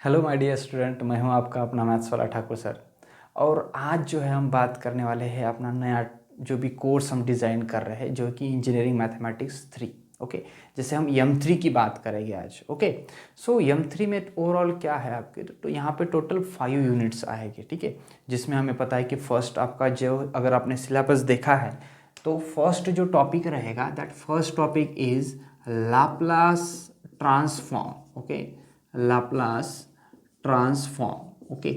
Hello my dear student, मैं हूं आपका अपना मैथ्स वाला ठाकुर सर। और आज जो है हम बात करने वाले हैं अपना नया जो भी कोर्स हम डिज़ाइन कर रहे हैं, जो कि इंजीनियरिंग मैथमेटिक्स 3। ओके, जैसे हम M3 की बात करेंगे आज। ओके, सो M3 में ओवरऑल क्या है आपके, तो यहाँ पे टोटल 5 यूनिट्स आएंगे। ठीक है, जिसमें हमें पता है कि फर्स्ट आपका जो, अगर आपने सिलेबस देखा है तो फर्स्ट जो टॉपिक रहेगा, that first topic is Laplace transform. Okay, Laplace transform. Okay,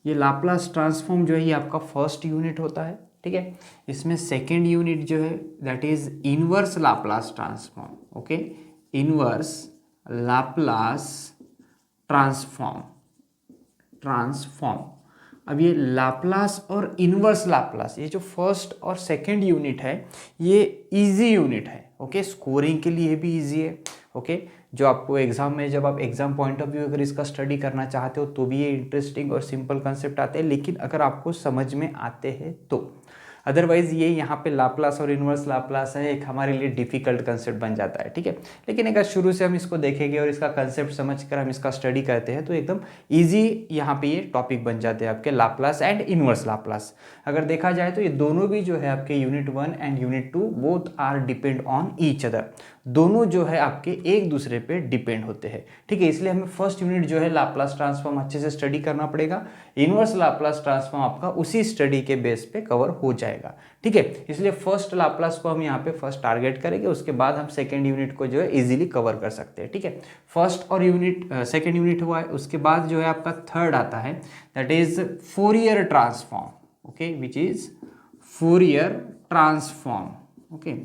ये लाप्लास ट्रांसफॉर्म जो है ये आपका फर्स्ट यूनिट होता है। ठीक है, इसमें सेकेंड यूनिट जो है that is inverse Laplace transform. Okay, inverse Laplace transform. Transform अब ये लाप्लास और इनवर्स लाप्लास, ये जो फर्स्ट और सेकेंड यूनिट है ये इजी यूनिट है। ओके, स्कोरिंग के लिए भी इजी है। ओके, जो आपको एग्जाम में, जब आप एग्जाम पॉइंट ऑफ व्यू अगर इसका स्टडी करना चाहते हो तो भी ये इंटरेस्टिंग और सिंपल कंसेप्ट आते हैं, लेकिन अगर आपको समझ में आते हैं तो। अदरवाइज ये यहाँ पे लाप्लास और इनवर्स लाप्लास है, एक हमारे लिए डिफिकल्ट कंसेप्ट बन जाता है। ठीक है, लेकिन अगर शुरू से हम इसको देखेंगे और इसका कंसेप्ट समझकर हम इसका स्टडी करते हैं तो एकदम ईजी यहाँ पे ये टॉपिक बन जाते हैं आपके, लाप्लास एंड इनवर्स लाप्लास। अगर देखा जाए तो ये दोनों भी जो है आपके unit 1 and unit 2 both are depend on each other. दोनों जो है आपके एक दूसरे पे डिपेंड होते हैं। ठीक है, इसलिए हमें फर्स्ट यूनिट जो है लाप्लास ट्रांसफॉर्म अच्छे से स्टडी करना पड़ेगा। इनवर्स लाप्लास ट्रांसफॉर्म आपका उसी स्टडी के बेस पे कवर हो जाएगा। ठीक है, इसलिए फर्स्ट लाप्लास को हम यहाँ पे फर्स्ट टारगेट करेंगे, उसके बाद हम सेकेंड यूनिट को जो है इजीली कवर कर सकते हैं। ठीक है, फर्स्ट और सेकेंड यूनिट हुआ है, उसके बाद जो है आपका थर्ड आता है that is Fourier transform. Okay, which is Fourier transform. Okay,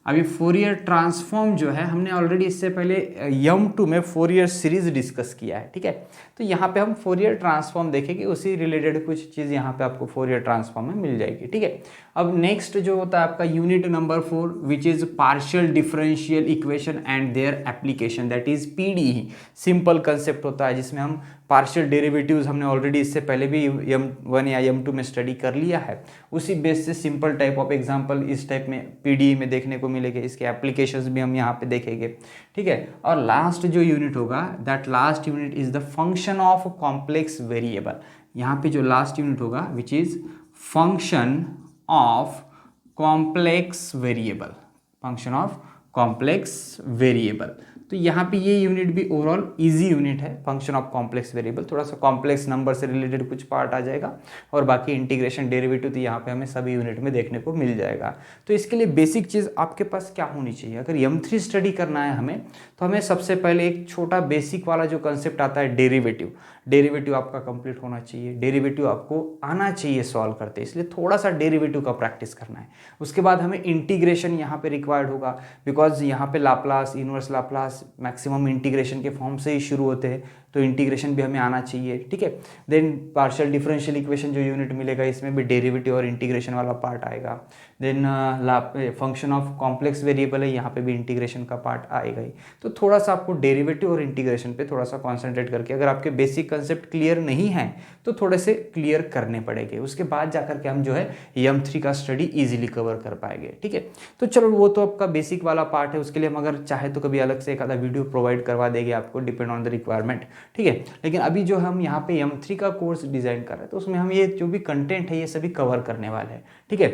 अभी फोरियर ट्रांसफॉर्म जो है हमने ऑलरेडी इससे पहले M2 में फोरियर सीरीज डिस्कस किया है। ठीक है, तो यहाँ पे हम फोरियर ट्रांसफॉर्म देखेंगे, उसी रिलेटेड कुछ चीज़ यहाँ पे आपको फोरियर ट्रांसफॉर्म में मिल जाएगी। ठीक है, अब नेक्स्ट जो होता है आपका unit number 4 which is partial differential equation and their application, that is PDE। Simple concept होता है जिसमें हम पार्शियल डेरिवेटिव्स, हमने ऑलरेडी इससे पहले भी M1 या M2 में स्टडी कर लिया है, उसी बेस से सिंपल टाइप ऑफ एग्जांपल इस टाइप में PDE में देखने को मिलेंगे, इसके एप्लीकेशंस भी हम यहाँ पे देखेंगे। ठीक है, और लास्ट जो यूनिट होगा that last unit is the function of complex variable. यहाँ पे जो लास्ट यूनिट होगा which is function of complex variable. Function of complex variable, तो यहाँ पे ये यूनिट भी ओवरऑल इजी यूनिट है। फंक्शन ऑफ कॉम्प्लेक्स वेरिएबल, थोड़ा सा कॉम्प्लेक्स नंबर से रिलेटेड कुछ पार्ट आ जाएगा और बाकी इंटीग्रेशन डेरिवेटिव तो यहाँ पे हमें सभी यूनिट में देखने को मिल जाएगा। तो इसके लिए बेसिक चीज़ आपके पास क्या होनी चाहिए, अगर M3 स्टडी करना है हमें, तो हमें सबसे पहले एक छोटा बेसिक वाला जो कंसेप्ट आता है डेरिवेटिव, डेरिवेटिव आपका कंप्लीट होना चाहिए, डेरिवेटिव आपको आना चाहिए सॉल्व करते, इसलिए थोड़ा सा डेरिवेटिव का प्रैक्टिस करना है। उसके बाद हमें इंटीग्रेशन यहाँ पे रिक्वायर्ड होगा, बिकॉज यहाँ पे Laplace, inverse Laplace maximum integration के फॉर्म से ही शुरू होते हैं, तो इंटीग्रेशन भी हमें आना चाहिए। ठीक है, देन पार्शियल डिफरेंशियल इक्वेशन जो यूनिट मिलेगा इसमें भी डेरिवेटिव और इंटीग्रेशन वाला पार्ट आएगा। Then function of complex variable है, यहाँ पे भी इंटीग्रेशन का पार्ट आएगा ही। तो थोड़ा सा आपको डेरिवेटिव और इंटीग्रेशन पे थोड़ा सा कॉन्सेंट्रेट करके, अगर आपके बेसिक कंसेप्ट क्लियर नहीं है तो थोड़े से क्लियर करने पड़ेंगे, उसके बाद जाकर के हम जो है M3 का स्टडी ईजिली कवर कर पाएंगे। ठीक है, तो चलो वो तो आपका बेसिक वाला पार्ट है, उसके लिए हम अगर चाहे तो कभी अलग से एक आधा वीडियो प्रोवाइड करवा देंगे आपको, डिपेंड ऑन द रिक्वायरमेंट। ठीक है, लेकिन अभी जो हम यहाँ पे M3 का कोर्स डिजाइन कर रहे हैं तो उसमें हम ये जो भी कंटेंट है ये सभी कवर करने वाले हैं। ठीक है,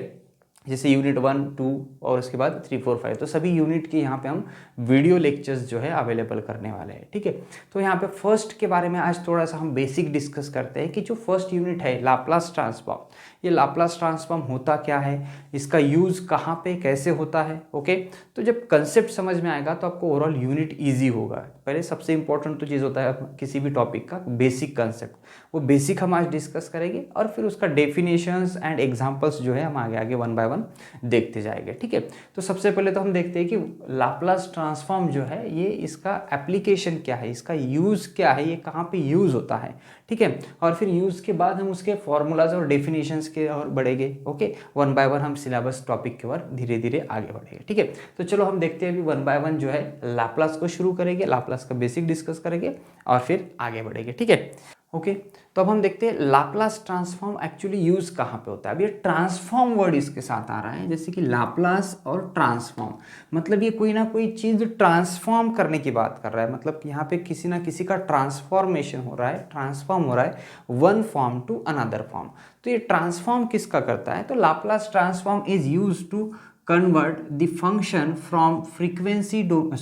जैसे यूनिट 1, 2 और उसके बाद 3, 4, 5, तो सभी यूनिट के यहाँ पे हम वीडियो लेक्चर्स जो है अवेलेबल करने वाले हैं। ठीक है, तो यहाँ पे फर्स्ट के बारे में आज थोड़ा सा हम बेसिक डिस्कस करते हैं कि जो फर्स्ट यूनिट है लाप्लास ट्रांसफॉर्म, ये लाप्लास ट्रांसफॉर्म होता क्या है, इसका यूज़ कहाँ पे कैसे होता है। ओके, तो जब कंसेप्ट समझ में आएगा तो आपको ओवरऑल यूनिट ईजी होगा। पहले सबसे इंपॉर्टेंट तो चीज़ होता है किसी भी टॉपिक का बेसिक कंसेप्ट, वो बेसिक हम आज डिस्कस करेंगे और फिर उसका डेफिनेशंस एंड एग्जांपल्स जो है हम आगे आगे 1 बाय 1 देखते जाएंगे। ठीक है, तो सबसे पहले तो हम देखते हैं कि लाप्लास ट्रांसफॉर्म जो है ये, इसका एप्लीकेशन क्या है, इसका यूज़ क्या है, ये कहाँ पे यूज़ होता है। ठीक है, और फिर यूज़ के बाद हम उसके फॉर्मूलाज और डेफिनेशंस के और बढ़ेंगे। ओके, 1 बाय 1 हम सिलेबस टॉपिक के ओर धीरे धीरे आगे बढ़ेंगे। ठीक है, तो चलो हम देखते हैं अभी 1 बाय 1 जो है लाप्लास को शुरू करेंगे, लाप्लास का बेसिक डिस्कस करेंगे और फिर आगे बढ़ेंगे। ठीक है, ओके तो अब हम देखते हैं लाप्लास ट्रांसफॉर्म एक्चुअली यूज़ कहाँ पे होता है। अब ये ट्रांसफॉर्म वर्ड इसके साथ आ रहा है, जैसे कि लाप्लास और ट्रांसफॉर्म, मतलब ये कोई ना कोई चीज़ ट्रांसफॉर्म करने की बात कर रहा है, मतलब यहाँ पे किसी ना किसी का ट्रांसफॉर्मेशन हो रहा है, ट्रांसफॉर्म हो रहा है one form to another form. तो ये ट्रांसफॉर्म किसका करता है, तो Laplace transform is use to convert the function from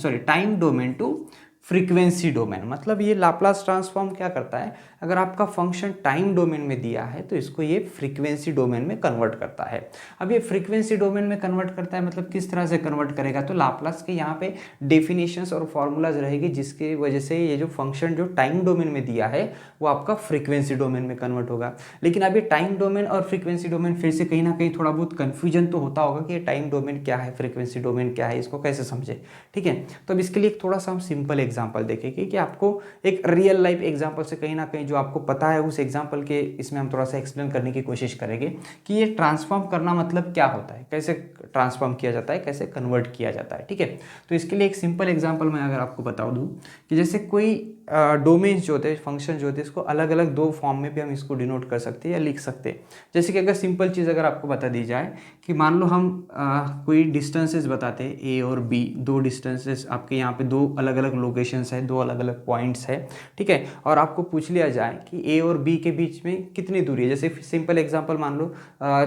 time domain to frequency domain. मतलब ये लाप्लास ट्रांसफॉर्म क्या करता है, अगर आपका फंक्शन टाइम डोमेन में दिया है तो इसको ये फ्रीक्वेंसी डोमेन में कन्वर्ट करता है। अब ये फ्रीक्वेंसी डोमेन में कन्वर्ट करता है मतलब किस तरह से कन्वर्ट करेगा, तो लाप्लास के यहाँ पे डेफिनेशंस और फॉर्मूलाज रहेगी जिसकी वजह से ये जो फंक्शन जो टाइम डोमेन में दिया है वो आपका फ्रीक्वेंसी डोमेन में कन्वर्ट होगा। लेकिन अब ये टाइम डोमेन और फ्रीक्वेंसी डोमेन फिर से कहीं ना कहीं थोड़ा बहुत कन्फ्यूजन तो होता होगा कि ये टाइम डोमेन क्या है, फ्रीक्वेंसी डोमेन क्या है, इसको कैसे समझे। ठीक है, तो अब इसके लिए एक थोड़ा सा हम सिंपल एग्जाम्पल देखेंगे कि आपको एक रियल लाइफ एग्जाम्पल से कहीं ना कहीं जो आपको पता है उस एग्जाम्पल के इसमें हम थोड़ा सा एक्सप्लेन करने की कोशिश करेंगे कि ये ट्रांसफॉर्म करना मतलब क्या होता है, कैसे ट्रांसफॉर्म किया जाता है, कैसे कन्वर्ट किया जाता है। ठीक है, तो इसके लिए एक सिंपल एग्जाम्पल मैं अगर आपको बता दूं कि जैसे कोई डोमेन्स जो होते हैं, फंक्शन जो होते हैं, इसको अलग अलग दो फॉर्म में भी हम इसको डिनोट कर सकते हैं या लिख सकते हैं। जैसे कि अगर सिंपल चीज़ अगर आपको बता दी जाए कि मान लो हम कोई डिस्टेंसेस बताते हैं ए और बी, दो डिस्टेंसेस आपके यहाँ पे दो अलग अलग लोकेशंस है, दो अलग अलग पॉइंट्स है। ठीक है, और आपको पूछ लिया जाए कि ए और बी के बीच में कितनी दूरी है, जैसे सिंपल एग्जांपल मान लो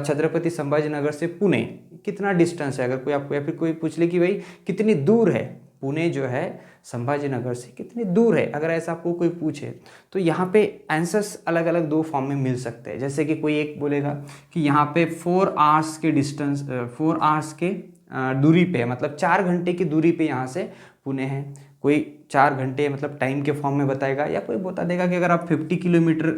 छत्रपति संभाजी नगर से पुणे कितना डिस्टेंस है, अगर कोई आपको या फिर कोई पूछ ले कि भाई कितनी दूर है पुणे जो है संभाजी नगर से कितनी दूर है, अगर ऐसा आपको कोई पूछे तो यहाँ पे आंसर्स अलग अलग दो फॉर्म में मिल सकते हैं। जैसे कि कोई एक बोलेगा कि यहाँ पे 4 आवर्स के डिस्टेंस 4 आवर्स के दूरी पे, मतलब 4 घंटे की दूरी पे यहाँ से पुणे है। कोई 4 घंटे मतलब टाइम के फॉर्म में बताएगा, या कोई बता देगा कि अगर आप 50 किलोमीटर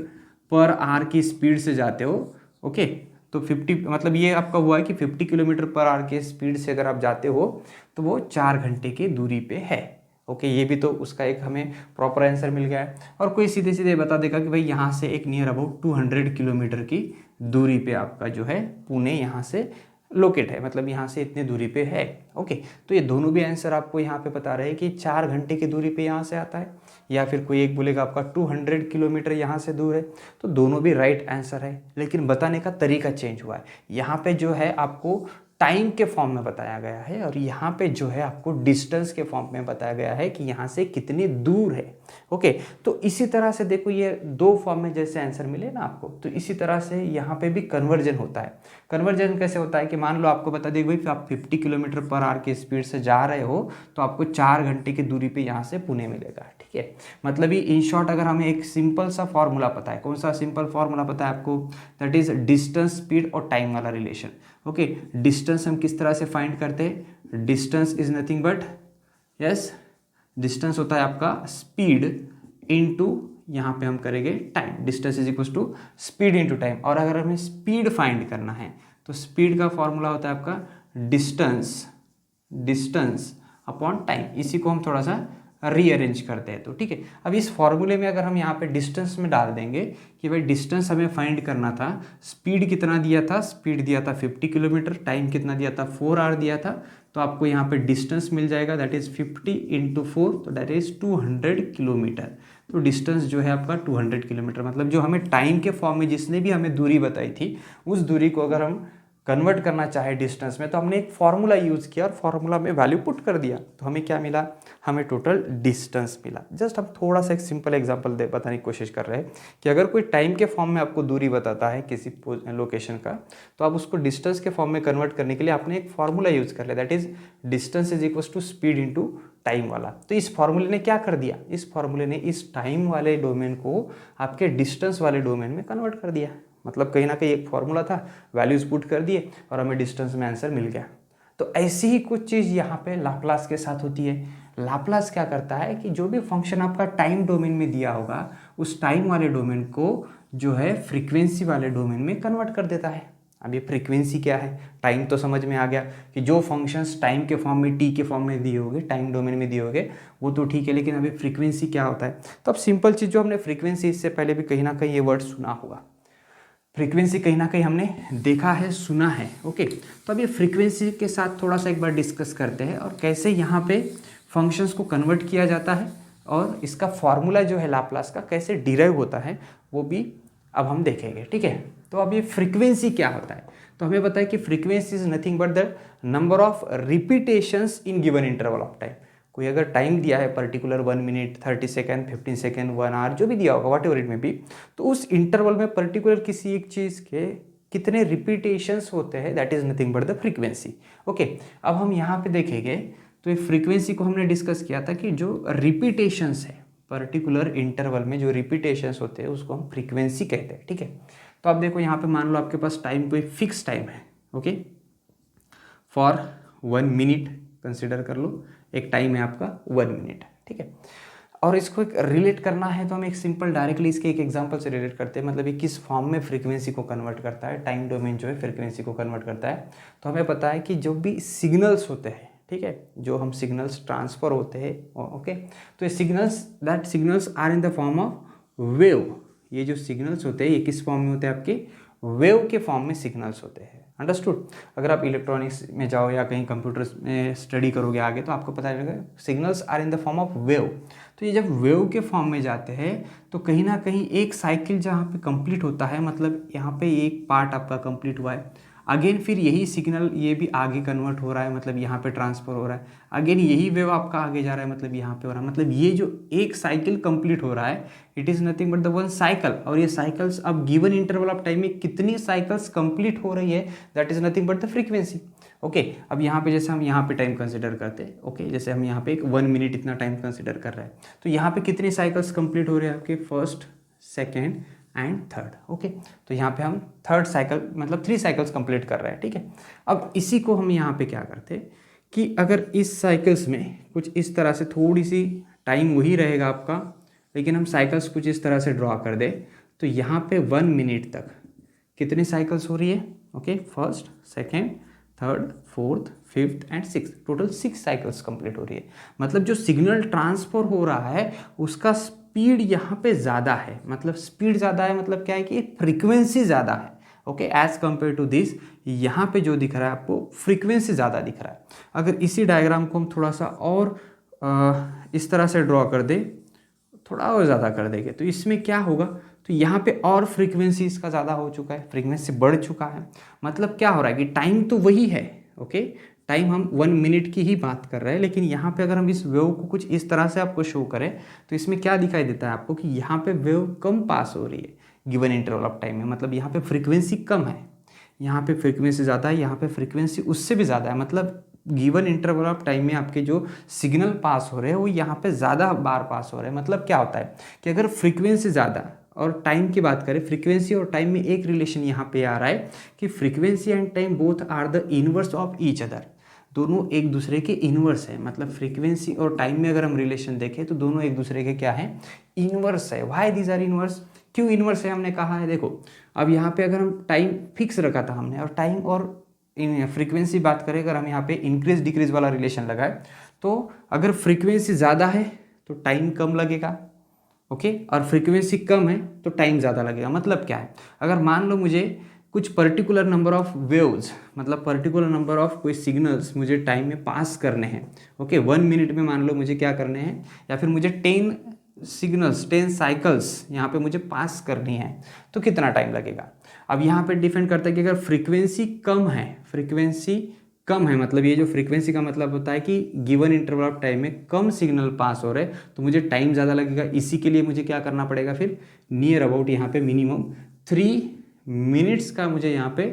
पर आवर की स्पीड से जाते हो, ओके, तो 50 मतलब ये आपका हुआ है कि 50 किलोमीटर पर आवर के स्पीड से अगर आप जाते हो तो वो 4 घंटे की दूरी पे है। ओके, ये भी तो उसका एक हमें प्रॉपर आंसर मिल गया है। और कोई सीधे सीधे बता देगा कि भाई यहाँ से एक नियर अबाउट 200 किलोमीटर की दूरी पे आपका जो है पुणे यहाँ से लोकेट है, मतलब यहाँ से इतनी दूरी पे है। ओके, तो ये दोनों भी आंसर आपको यहाँ पे बता रहे हैं कि 4 घंटे की दूरी पे यहाँ से आता है, या फिर कोई एक बोलेगा आपका 200 किलोमीटर यहाँ से दूर है। तो दोनों भी राइट आंसर है, लेकिन बताने का तरीका चेंज हुआ है। यहाँ पे जो है आपको टाइम के फॉर्म में बताया गया है, और यहाँ पे जो है आपको डिस्टेंस के फॉर्म में बताया गया है कि यहाँ से कितनी दूर है। ओके, तो इसी तरह से देखो ये दो फॉर्म में जैसे आंसर मिले ना आपको, तो इसी तरह से यहाँ पे भी कन्वर्जन होता है। कन्वर्जन कैसे होता है कि मान लो आपको बता दें भाई आप 50 किलोमीटर पर आवर की स्पीड से जा रहे हो तो आपको 4 घंटे की दूरी पे यहाँ से पुणे मिलेगा। ठीक है, मतलब ये इन शॉर्ट अगर हमें एक सिंपल सा फॉर्मूला पता है, कौन सा सिंपल फॉर्मूला पता है आपको, दैट इज डिस्टेंस स्पीड और टाइम वाला रिलेशन। ओके, डिस्टेंस हम किस तरह से फाइंड करते हैं, distance is nothing but yes, distance होता है आपका स्पीड इनटू यहाँ पे हम करेंगे time, distance is equal to speed into time. और अगर हमें स्पीड फाइंड करना है तो स्पीड का फॉर्मूला होता है आपका डिस्टेंस अपॉन टाइम। इसी को हम थोड़ा सा रीअरेंज करते हैं। तो ठीक है, अब इस फॉर्मूले में अगर हम यहाँ पे डिस्टेंस में डाल देंगे कि भाई डिस्टेंस हमें फाइंड करना था, स्पीड कितना दिया था, स्पीड दिया था 50 किलोमीटर, टाइम कितना दिया था 4 आवर दिया था, तो आपको यहाँ पे डिस्टेंस मिल जाएगा दैट इज 50 इंटू 4, तो दैट इज 200 किलोमीटर। तो डिस्टेंस जो है आपका 200 किलोमीटर, मतलब जो हमें टाइम के फॉर्म में जिसने भी हमें दूरी बताई थी उस दूरी को अगर हम कन्वर्ट करना चाहे डिस्टेंस में तो हमने एक फार्मूला यूज़ किया और फार्मूला में वैल्यू पुट कर दिया, तो हमें क्या मिला, हमें टोटल डिस्टेंस मिला। जस्ट हम थोड़ा सा एक सिंपल एग्जांपल बताने की कोशिश कर रहे हैं कि अगर कोई टाइम के फॉर्म में आपको दूरी बताता है किसी लोकेशन का, तो आप उसको डिस्टेंस के फॉर्म में कन्वर्ट करने के लिए आपने एक फार्मूला यूज़ कर लिया, that is distance is equal to speed into time वाला। तो इस फॉर्मूले ने क्या कर दिया, इस फॉर्मूले ने इस टाइम वाले डोमेन को आपके डिस्टेंस वाले डोमेन में कन्वर्ट कर दिया। मतलब कहीं ना कहीं एक फॉर्मूला था, वैल्यूज पुट कर दिए और हमें डिस्टेंस में आंसर मिल गया। तो ऐसी ही कुछ चीज़ यहाँ पे लाप्लास के साथ होती है। लाप्लास क्या करता है कि जो भी फंक्शन आपका टाइम डोमेन में दिया होगा उस टाइम वाले डोमेन को जो है फ्रीक्वेंसी वाले डोमेन में कन्वर्ट कर देता है। अब ये फ्रीक्वेंसी क्या है, टाइम तो समझ में आ गया कि जो फंक्शंस टाइम के फॉर्म में, टी के फॉर्म में दिए होंगे, टाइम डोमेन में दिए होंगे वो तो ठीक है, लेकिन अभी फ्रीक्वेंसी क्या होता है। तो अब सिंपल चीज़ जो हमने फ्रीक्वेंसी, इससे पहले भी कहीं ना कहीं ये वर्ड सुना होगा, फ्रीक्वेंसी कहीं ना कहीं हमने देखा है, सुना है। ओके, तो अब ये फ्रीक्वेंसी के साथ थोड़ा सा एक बार डिस्कस करते हैं और कैसे यहाँ पे फंक्शंस को कन्वर्ट किया जाता है और इसका फॉर्मूला जो है लाप्लास का कैसे डिराइव होता है वो भी अब हम देखेंगे, ठीक है। तो अब ये फ्रीक्वेंसी क्या होता है, तो हमें पता है कि frequency is nothing but the number of repetitions in given interval of time. कोई अगर टाइम दिया है particular 1 minute 30 second 15 second 1 hour जो भी दिया होगा वट एवर इट में भी, तो उस इंटरवल में पर्टिकुलर किसी एक चीज़ के कितने रिपीटेशंस होते हैं, that is nothing but the frequency. Okay, अब हम यहाँ पे देखेंगे तो ये फ्रीक्वेंसी को हमने डिस्कस किया था कि जो रिपीटेशंस है पर्टिकुलर इंटरवल में जो रिपीटेशंस होते हैं उसको हम फ्रीक्वेंसी कहते हैं, ठीक है। तो आप देखो यहाँ पे मान लो आपके पास टाइम कोई फिक्स टाइम है, ओके, फॉर 1 मिनट कंसिडर कर लो, एक टाइम है आपका 1 मिनट, ठीक है। और इसको एक रिलेट करना है तो हम एक सिंपल डायरेक्टली इसके एक एग्जांपल से रिलेट करते हैं, मतलब ये किस फॉर्म में फ्रीक्वेंसी को कन्वर्ट करता है, टाइम डोमेन जो है फ्रीक्वेंसी को कन्वर्ट करता है। तो हमें पता है कि जो भी सिग्नल्स होते हैं, ठीक है, जो हम सिग्नल्स ट्रांसफर होते हैं, ओके, तो ये signals are in the form of wave. ये जो सिग्नल्स होते हैं ये किस फॉर्म में होते हैं, आपके वेव के फॉर्म में सिग्नल्स होते हैं। अंडरस्टूड। अगर आप इलेक्ट्रॉनिक्स में जाओ या कहीं कंप्यूटर में स्टडी करोगे आगे तो आपको पता चलेगा signals are in the form of wave. तो ये जब वेव के फॉर्म में जाते हैं तो कहीं ना कहीं एक साइकिल जहाँ पे कंप्लीट होता है, मतलब यहाँ पे एक पार्ट आपका कंप्लीट हुआ है, अगेन फिर यही सिग्नल ये भी आगे कन्वर्ट हो रहा है, मतलब यहाँ पे ट्रांसफर हो रहा है, अगेन यही वेव आपका आगे जा रहा है, मतलब यहाँ पे हो रहा है, मतलब ये जो एक साइकिल कंप्लीट हो रहा है it is nothing but the one cycle. और ये साइकिल्स अब गिवन इंटरवल ऑफ टाइम में कितनी साइकिल्स कंप्लीट हो रही है that is nothing but the frequency. Okay, अब यहाँ पे जैसे हम यहाँ पे टाइम कंसिडर करते हैं, ओके, जैसे हम यहाँ पे एक 1 मिनट इतना टाइम कंसिडर कर रहे हैं, तो यहाँ पे कितनी साइकिल्स कंप्लीट हो रहे हैं आपके, first, second and third. Okay, तो यहाँ पे हम थर्ड साइकिल मतलब 3 साइकिल्स कंप्लीट कर रहे हैं, ठीक है। अब इसी को हम यहाँ पे क्या करते हैं कि अगर इस साइकिल्स में कुछ इस तरह से थोड़ी सी टाइम वही रहेगा आपका, लेकिन हम साइकिल्स कुछ इस तरह से ड्रॉ कर दे तो यहाँ पे 1 मिनट तक कितनी साइकिल्स हो रही है, okay, first, second, third, fourth, fifth and six, total 6 cycles complete हो रही है। मतलब जो सिग्नल ट्रांसफर हो रहा है उसका स्पीड यहाँ पे ज़्यादा है, मतलब स्पीड ज़्यादा है, मतलब क्या है कि फ्रीक्वेंसी ज़्यादा है, okay, as compare to this यहाँ पे जो दिख रहा है आपको फ्रीक्वेंसी ज़्यादा दिख रहा है। अगर इसी डायग्राम को हम थोड़ा सा और इस तरह से ड्रॉ कर दे, थोड़ा और ज़्यादा कर देंगे तो इसमें क्या होगा, तो यहाँ पे और फ्रीक्वेंसी इसका ज़्यादा हो चुका है, फ्रीक्वेंसी बढ़ चुका है। मतलब क्या हो रहा है कि टाइम तो वही है, ओके, टाइम हम 1 मिनट की ही बात कर रहे हैं, लेकिन यहाँ पे अगर हम इस वेव को कुछ इस तरह से आपको शो करें तो इसमें क्या दिखाई देता है आपको कि यहाँ पे वेव कम पास हो रही है गिवन इंटरवल ऑफ टाइम में, मतलब यहाँ पे फ्रीक्वेंसी कम है, यहाँ पे फ्रीक्वेंसी ज़्यादा है, यहाँ पे फ्रीक्वेंसी उससे भी ज़्यादा है। मतलब गिवन इंटरवल ऑफ टाइम में आपके जो सिग्नल पास हो रहे हैं वो यहाँ पे ज़्यादा बार पास हो रहे हैं। मतलब क्या होता है कि अगर फ्रीक्वेंसी ज़्यादा और टाइम की बात करें, फ्रीक्वेंसी और टाइम में एक रिलेशन यहाँ पे आ रहा है कि frequency and time both are the inverse of each other, दोनों एक दूसरे के इनवर्स है। मतलब फ्रीक्वेंसी और टाइम में अगर हम रिलेशन देखें तो दोनों एक दूसरे के क्या है, इनवर्स है। व्हाई दीज आर इनवर्स, क्यों इनवर्स है हमने कहा है, देखो अब यहाँ पे अगर हम टाइम फिक्स रखा था हमने और टाइम और फ्रीक्वेंसी बात करें, अगर हम यहाँ पे इंक्रीज डिक्रीज वाला रिलेशन लगाए तो अगर फ्रीक्वेंसी ज़्यादा है तो टाइम कम लगेगा, ओके, और फ्रीक्वेंसी कम है तो टाइम ज़्यादा लगेगा। मतलब क्या है, अगर मान लो मुझे कुछ पर्टिकुलर नंबर ऑफ वेव्स, मतलब पर्टिकुलर नंबर ऑफ कोई सिग्नल्स मुझे टाइम में पास करने हैं, ओके, 1 मिनट में मान लो मुझे क्या करने हैं, या फिर मुझे 10 सिग्नल्स 10 साइकिल्स यहाँ पे मुझे पास करनी है तो कितना टाइम लगेगा। अब यहाँ पे डिपेंड करता है कि अगर फ्रीक्वेंसी कम है, मतलब ये जो फ्रीक्वेंसी का मतलब होता है कि गिवन इंटरवल ऑफ टाइम में कम सिग्नल पास हो रहे तो मुझे टाइम ज़्यादा लगेगा। इसी के लिए मुझे क्या करना पड़ेगा, फिर नियर अबाउट यहाँ पे मिनिमम 3 मिनट्स का मुझे यहाँ पे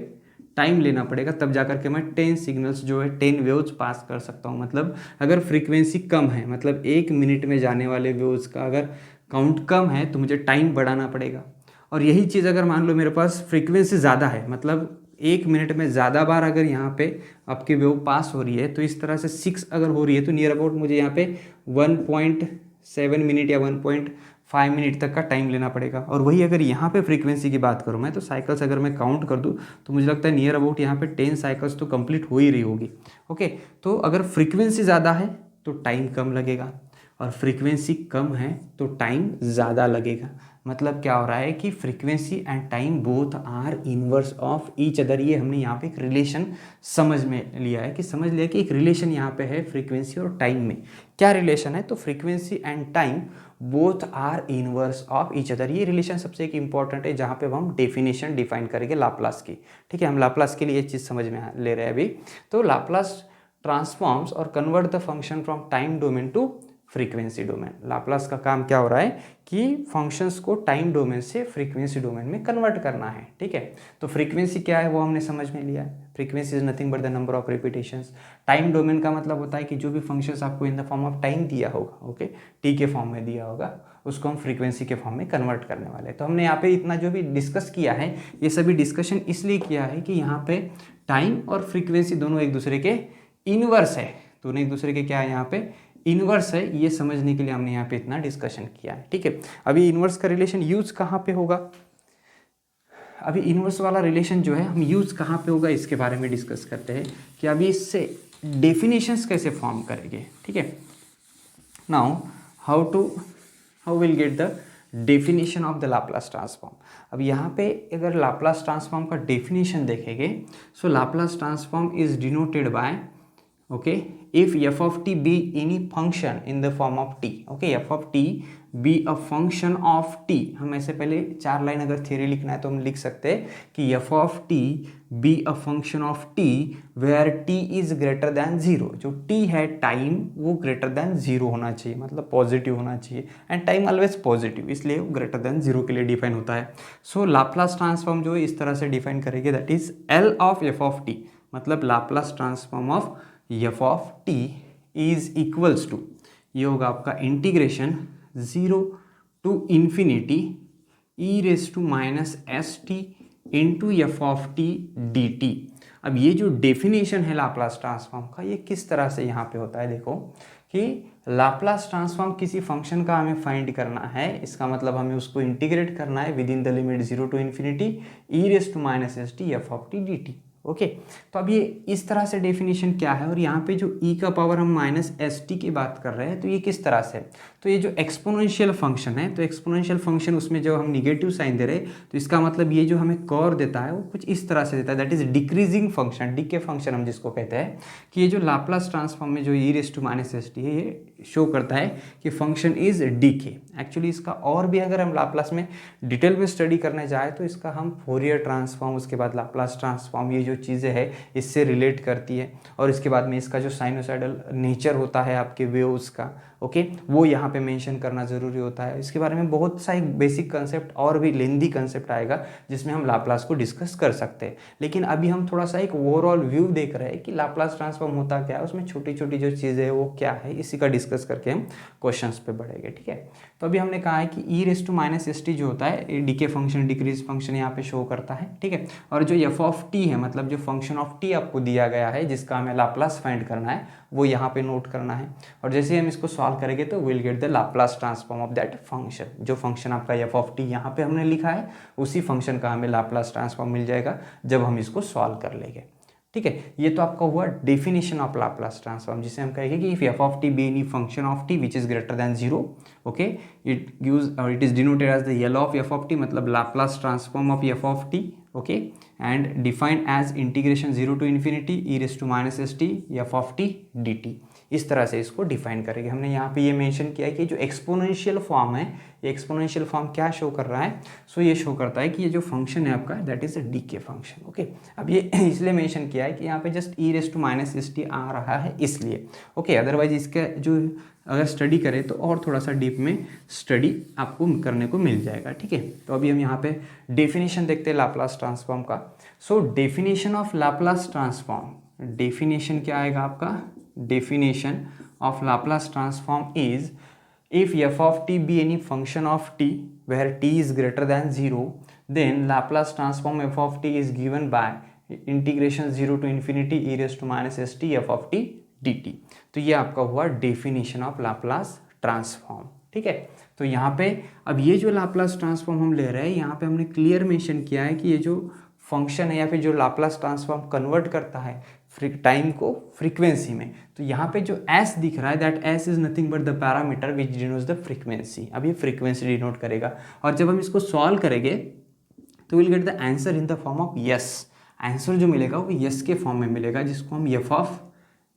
टाइम लेना पड़ेगा, तब जा करके मैं 10 सिग्नल्स जो है 10 वेव्स पास कर सकता हूँ। मतलब अगर फ्रीक्वेंसी कम है, मतलब 1 मिनट में जाने वाले वेव्स का अगर काउंट कम है तो मुझे टाइम बढ़ाना पड़ेगा। और यही चीज़ अगर मान लो मेरे पास फ्रीक्वेंसी ज़्यादा है, मतलब 1 मिनट में ज़्यादा बार अगर यहाँ पे आपकी वेव पास हो रही है तो इस तरह से 6 अगर हो रही है तो नियर अबाउट मुझे यहाँ पे 1.7 मिनट या 1.5 मिनट तक का टाइम लेना पड़ेगा। और वही अगर यहाँ पे फ्रीक्वेंसी की बात करूँ मैं तो साइकिल्स अगर मैं काउंट कर दूँ तो मुझे लगता है नियर अबाउट यहाँ पे 10 साइकिल्स तो कंप्लीट हो ही रही होगी, ओके। तो अगर फ्रीक्वेंसी ज़्यादा है तो टाइम कम लगेगा और फ्रीक्वेंसी कम है तो टाइम ज़्यादा लगेगा। मतलब क्या हो रहा है कि frequency and time both are inverse of each other. ये हमने यहाँ पे एक रिलेशन समझ में लिया है, कि समझ लिया कि एक रिलेशन यहाँ पे है फ्रीक्वेंसी और टाइम में। क्या रिलेशन है? तो frequency and time both are inverse of each other. ये रिलेशन सबसे एक इंपॉर्टेंट है, जहाँ पे हम डेफिनेशन डिफाइन करेंगे लाप्लास की। ठीक है, हम लाप्लास के लिए ये चीज़ समझ में ले रहे हैं अभी। तो लाप्लास ट्रांसफॉर्म्स और convert the function from time domain to frequency domain. Laplace का काम क्या हो रहा है कि फंक्शंस को टाइम डोमेन से फ्रीक्वेंसी डोमेन में कन्वर्ट करना है। ठीक है, तो फ्रीक्वेंसी क्या है वो हमने समझ में लिया है। Frequency is nothing but the number of repetitions. Time domain का मतलब होता है कि जो भी फंक्शंस आपको इन द फॉर्म ऑफ टाइम दिया होगा, ओके, टी के फॉर्म में दिया होगा, उसको हम फ्रीक्वेंसी के फॉर्म में कन्वर्ट करने वाले हैं। तो हमने यहाँ पे इतना जो भी डिस्कस किया है, ये सभी डिस्कशन इसलिए किया है कि यहाँ पे टाइम और फ्रीक्वेंसी दोनों एक दूसरे के इनवर्स है, दोनों एक दूसरे के क्या है यहाँ पे इनवर्स है। ये समझने के लिए हमने यहाँ पे इतना डिस्कशन किया है। ठीक है, अभी इनवर्स का रिलेशन यूज कहाँ पे होगा? अभी इनवर्स वाला रिलेशन जो है हम यूज कहाँ पे होगा इसके बारे में डिस्कस करते हैं, कि अभी इससे डेफिनेशंस कैसे फॉर्म करेंगे। ठीक है, now how will get the definition of the Laplace transform. अब यहाँ पे अगर लाप्लास ट्रांसफॉर्म का डेफिनेशन देखेंगे, so Laplace transform is denoted by, okay, if f of t be any function in the form of t, okay, f of t be a function of t। हम ऐसे पहले 4 line अगर theory लिखना है तो हम लिख सकते हैं कि f of t be a function of t where t is greater than 0। जो t है टाइम वो greater than 0 होना चाहिए, मतलब पॉजिटिव होना चाहिए, एंड टाइम ऑलवेज पॉजिटिव, इसलिए वो greater than 0 के लिए डिफाइन होता है। सो लाप्लास ट्रांसफॉर्म जो है इस तरह से डिफाइन करेंगे, that is L of f of t, मतलब Laplace transform of f of t is equals to, ये होगा आपका integration 0 to infinity e raise to minus S t into f of T D t. अब ये जो definition है Laplace transform का, ये किस तरह से यहाँ पे होता है, देखो कि लाप्लास ट्रांसफॉर्म किसी फंक्शन का हमें फाइंड करना है, इसका मतलब हमें उसको इंटीग्रेट करना है within the limit 0 to infinity e raise to minus S T F of T D t. Okay, तो अब ये इस तरह से डेफिनेशन क्या है, और यहाँ पे जो e का पावर हम माइनस एस टी की बात कर रहे हैं, तो ये किस तरह से, तो ये जो एक्सपोनेंशियल फंक्शन है, तो एक्सपोनेंशियल फंक्शन उसमें जो हम निगेटिव साइन दे रहे हैं, तो इसका मतलब ये जो हमें कर्व देता है वो कुछ इस तरह से देता है, that is decreasing function, decay function हम जिसको कहते हैं, कि ये जो लाप्लास ट्रांसफॉर्म में जो e raise to minus S t है, ये शो करता है कि फंक्शन इज डीके। एक्चुअली इसका और भी अगर हम लाप्लास में डिटेल में स्टडी करने जाए तो इसका हम फोरियर ट्रांसफॉर्म, उसके बाद लाप्लास ट्रांसफॉर्म, ये जो चीज़ें हैं इससे रिलेट करती है, और इसके बाद में इसका जो साइनोसाइडल नेचर होता है आपके वेव्स का, ओके, वो यहाँ पे मेंशन करना ज़रूरी होता है। इसके बारे में बहुत सा एक बेसिक कंसेप्ट और भी लेंदी कंसेप्ट आएगा जिसमें हम लाप्लास को डिस्कस कर सकते हैं, लेकिन अभी हम थोड़ा सा एक ओवरऑल व्यू देख रहे हैं कि लाप्लास ट्रांसफॉर्म होता क्या है, उसमें छोटी छोटी जो चीज़ें हैं वो क्या है, इसी का डिस्कस करके हम क्वेश्चंस पे बढ़ेंगे। ठीक है, तो अभी हमने कहा है कि e raise to minus S t जो होता है डीके फंक्शन, डिक्रीज फंक्शन यहाँ पे शो करता है। ठीक है, और जो एफ ऑफ टी है, मतलब जो फंक्शन ऑफ टी आपको दिया गया है जिसका हमें लाप्लास फाइंड करना है, वो यहाँ पे नोट करना है, और जैसे हम इसको सॉल्व करेंगे तो will get the Laplace transform of that function. जो फंक्शन आपका एफ ऑफ टी यहाँ पे हमने लिखा है, उसी फंक्शन का हमें लाप्लास ट्रांसफॉर्म मिल जाएगा जब हम इसको सॉल्व कर लेंगे। ठीक है, ये तो आपका हुआ डेफिनेशन ऑफ लाप्लास ट्रांसफॉर्म, जिसे हम कहेंगे कि if F of T be any function of T which is greater than 0, okay, it gives और it is denoted as the L of F of T, मतलब Laplace transform of F of T, okay, and defined as integration 0 to infinity E raise to minus S T F of T D T. इस तरह से इसको define करेंगे। हमने यहाँ पे ये मेंशन किया है कि जो एक्सपोनेंशियल फॉर्म है, ये एक्सपोनेंशियल फॉर्म क्या शो कर रहा है, सो ये शो करता है कि ये जो फंक्शन है आपका that is a decay function. Okay, अब ये इसलिए मेंशन किया है कि यहाँ पे just E raise to minus S T आ रहा है इसलिए। ओके, अदरवाइज इसका जो अगर स्टडी करें तो और थोड़ा सा डीप में स्टडी आपको करने को मिल जाएगा। ठीक है, तो अभी हम यहाँ पे डेफिनेशन देखते हैं लाप्लास ट्रांसफॉर्म का। So definition of Laplace transform, definition क्या आएगा आपका, definition of Laplace transform is if f of t be any function of t where t is greater than 0, then Laplace transform f of t is given by integration 0 to infinity e raised to minus s t f of t dt। तो ये आपका हुआ definition of Laplace transform. ठीक है, तो यहाँ पे अब ये जो लाप्लास ट्रांसफॉर्म हम ले रहे हैं, यहाँ पे हमने क्लियर मेंशन किया है कि ये जो फंक्शन है या फिर जो लाप्लास ट्रांसफॉर्म कन्वर्ट करता है टाइम को फ्रीक्वेंसी में। तो यहाँ पे जो s दिख रहा है that s is nothing but the parameter which denotes the frequency. अब ये फ्रीक्वेंसी डिनोट करेगा और जब हम इसको सॉल्व करेंगे तो will get the answer in the form of yes. Answer जो मिलेगा वो यस के फॉर्म में मिलेगा जिसको हम एफ ऑफ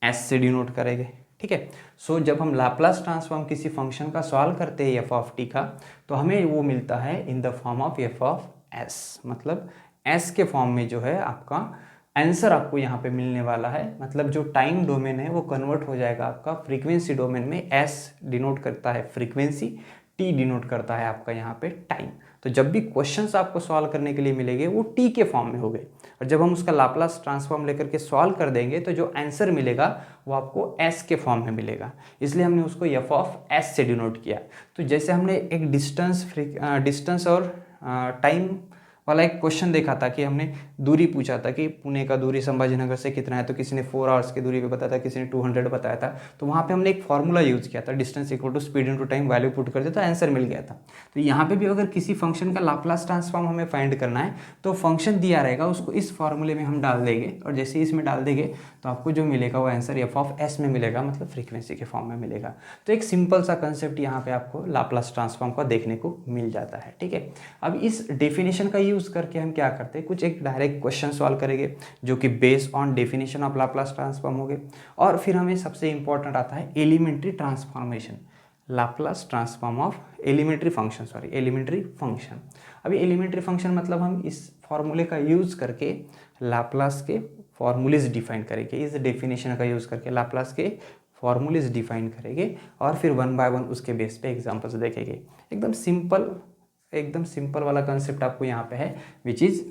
एस से डिनोट करेंगे। ठीक है, सो जब हम लाप्लास ट्रांसफॉर्म किसी फंक्शन का सॉल्व करते हैं एफ ऑफ टी का तो हमें वो मिलता है इन the form of F of S, मतलब एस के फॉर्म में जो है आपका आंसर आपको यहाँ पे मिलने वाला है। मतलब जो टाइम डोमेन है वो कन्वर्ट हो जाएगा आपका फ्रीक्वेंसी डोमेन में। एस डिनोट करता है फ्रीक्वेंसी, टी डिनोट करता है आपका यहाँ पे टाइम। तो जब भी क्वेश्चंस आपको सॉल्व करने के लिए मिलेंगे वो टी के फॉर्म में होंगे और जब हम उसका लाप्लास ट्रांसफॉर्म लेकर के सॉल्व कर देंगे तो जो आंसर मिलेगा वो आपको एस के फॉर्म में मिलेगा। इसलिए हमने उसको एफ ऑफ एस से डिनोट किया। तो जैसे हमने एक डिस्टेंस और टाइम वाला एक क्वेश्चन देखा था कि हमने दूरी पूछा था कि पुणे का दूरी संभाजीनगर से कितना है, तो किसी ने 4 आवर्स की दूरी पे बताया था, किसी ने 200 बताया था। तो वहाँ पे हमने एक फार्मूला यूज़ किया था, distance equal to speed into time, value put करते तो आंसर मिल गया था। तो यहाँ पे भी अगर किसी फंक्शन का लाप्लास ट्रांसफॉर्म हमें फाइंड करना है तो फंक्शन दिया रहेगा उसको इस फार्मूले में हम डाल देंगे और जैसे ही इसमें डाल देंगे तो आपको जो मिलेगा वो आंसर एफ ऑफ एस में मिलेगा, मतलब फ्रीक्वेंसी के फॉर्म में मिलेगा। तो एक सिंपल सा कंसेप्ट यहाँ पे आपको लाप्लास ट्रांसफॉर्म का देखने को मिल जाता है। ठीक है, अब इस डेफिनेशन का यूज़ करके हम क्या करते हैं, कुछ एक डायरेक्ट क्वेश्चन सॉल्व करेंगे जो कि based on definition of Laplace transform होंगे। और फिर हमें सबसे इंपॉर्टेंट आता है elementary transformation, Laplace transform of elementary function. अभी एलिमेंट्री फंक्शन मतलब हम इस फॉर्मूले का यूज़ करके लाप्लास के फॉर्मूलेज डिफाइन करेंगे। इस डेफिनेशन का यूज़ करके लाप्लास के फॉर्मूलेज डिफाइन करेंगे और फिर 1 बाय 1 उसके बेस पे एग्जांपल्स देखेंगे। एकदम सिंपल वाला कंसेप्ट आपको यहाँ पे है विच इज़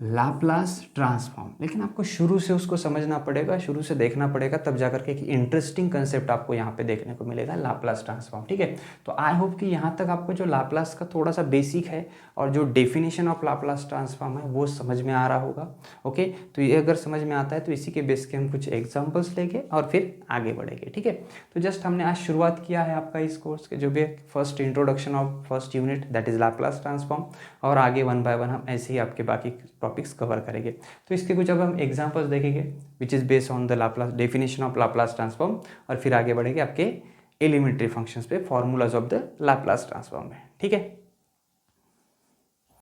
लाप्लास ट्रांसफॉर्म। लेकिन आपको शुरू से उसको समझना पड़ेगा, शुरू से देखना पड़ेगा, तब जाकर के एक इंटरेस्टिंग कंसेप्ट आपको यहाँ पे देखने को मिलेगा, लाप्लास ट्रांसफॉर्म। ठीक है, तो आई होप कि यहाँ तक आपको जो लाप्लास का थोड़ा सा बेसिक है और जो डेफिनेशन ऑफ लाप्लास ट्रांसफॉर्म है वो समझ में आ रहा होगा। ओके, तो ये अगर समझ में आता है तो इसी के बेस के हम कुछ एग्जाम्पल्स लेंगे और फिर आगे बढ़ेंगे। ठीक है, तो जस्ट हमने आज शुरुआत किया है आपका इस कोर्स के जो भी first introduction of first unit that is Laplace transform, और आगे 1 बाय 1 हम ऐसे ही आपके बाकी टॉपिक्स कवर करेंगे। तो इसके कुछ अब हम एग्जांपल्स देखेंगे which is based on the Laplace definition of Laplace transform और फिर आगे बढ़ेंगे आपके एलिमेंट्री फंक्शंस पे, formulas of the Laplace transform में। ठीक है,